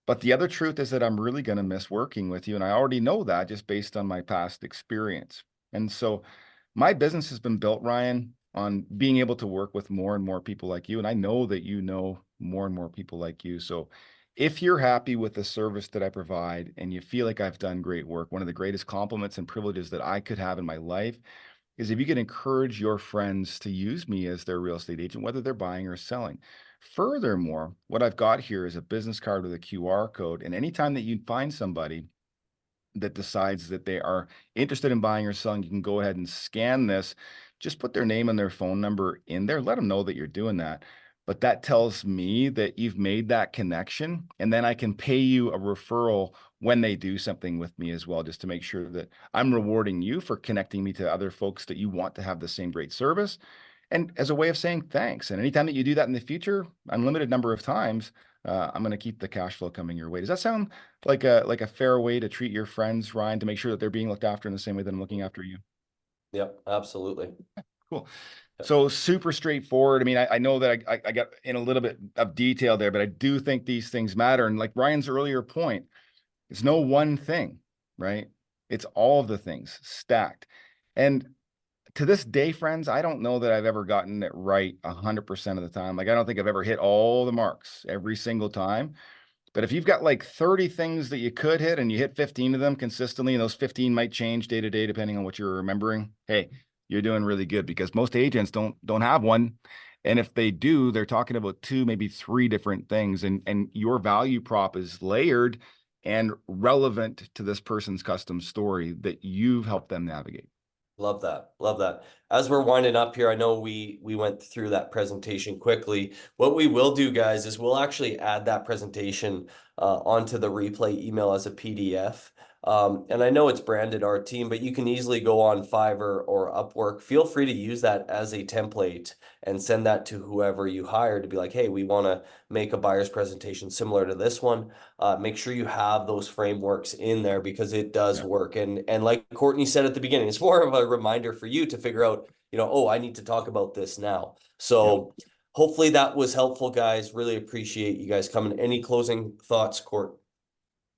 But the other truth is that I'm really going to miss working with you. And I already know that just based on my past experience. And so my business has been built, Ryan, on being able to work with more and more people like you. And I know that you know more and more people like you. So if you're happy with the service that I provide and you feel like I've done great work, one of the greatest compliments and privileges that I could have in my life is if you can encourage your friends to use me as their real estate agent, whether they're buying or selling. Furthermore, what I've got here is a business card with a QR code. And anytime that you find somebody that decides that they are interested in buying or selling, you can go ahead and scan this. Just put their name and their phone number in there. Let them know that you're doing that. But that tells me that you've made that connection, and then I can pay you a referral when they do something with me as well, just to make sure that I'm rewarding you for connecting me to other folks that you want to have the same great service. And as a way of saying thanks. And anytime that you do that in the future, unlimited number of times, I'm going to keep the cash flow coming your way. Does that sound like a fair way to treat your friends, Ryan, to make sure that they're being looked after in the same way that I'm looking after you? Yep, absolutely. Cool. Yep. So super straightforward. I mean, I know that I got in a little bit of detail there, but I do think these things matter. And like Ryan's earlier point, it's no one thing, right? It's all of the things stacked. And to this day, friends, I don't know that I've ever gotten it right 100% of the time. Like, I don't think I've ever hit all the marks every single time. But if you've got like 30 things that you could hit and you hit 15 of them consistently, and those 15 might change day to day depending on what you're remembering, hey, you're doing really good, because most agents don't have one. And if they do, they're talking about two, maybe three different things. And your value prop is layered and relevant to this person's custom story that you've helped them navigate. Love that. Love that. As we're winding up here, I know we went through that presentation quickly. What we will do, guys, is we'll actually add that presentation onto the replay email as a PDF. And I know it's branded our team, but you can easily go on Fiverr or Upwork. Feel free to use that as a template and send that to whoever you hire to be like, hey, we want to make a buyer's presentation similar to this one. Make sure you have those frameworks in there, because it does work. And like Courtney said at the beginning, it's more of a reminder for you to figure out, oh, I need to talk about this now. So hopefully that was helpful, guys. Really appreciate you guys coming. Any closing thoughts, Court?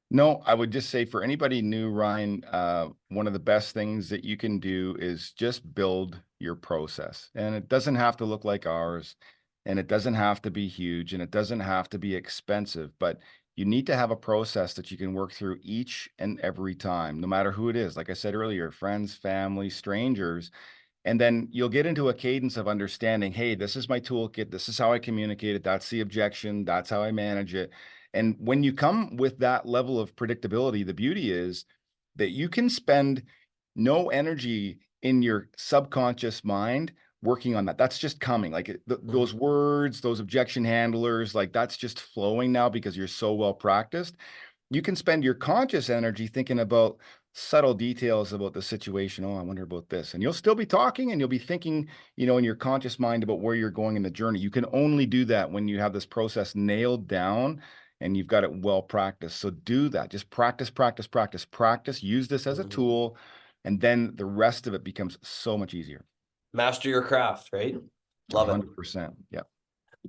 No, I would just say for anybody new, Ryan, one of the best things that you can do is just build your process. And it doesn't have to look like ours, and it doesn't have to be huge, and it doesn't have to be expensive, but you need to have a process that you can work through each and every time, no matter who it is. Like I said earlier, friends, family, strangers. And then you'll get into a cadence of understanding, hey, this is my toolkit. This is how I communicate it. That's the objection. That's how I manage it. And when you come with that level of predictability, the beauty is that you can spend no energy in your subconscious mind working on that. That's just coming. Like those words, those objection handlers, like that's just flowing now because you're so well practiced. You can spend your conscious energy thinking about subtle details about the situation. Oh, I wonder about this. And you'll still be talking, and you'll be thinking, in your conscious mind about where you're going in the journey. You can only do that when you have this process nailed down and you've got it well practiced. So do that. Just practice, practice, practice, practice. Use this as a tool. And then the rest of it becomes so much easier. Master your craft, right? Love it. 100%. Yeah.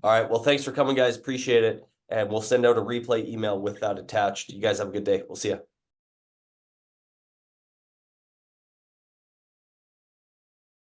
All right. Well, thanks for coming, guys. Appreciate it. And we'll send out a replay email with that attached. You guys have a good day. We'll see you.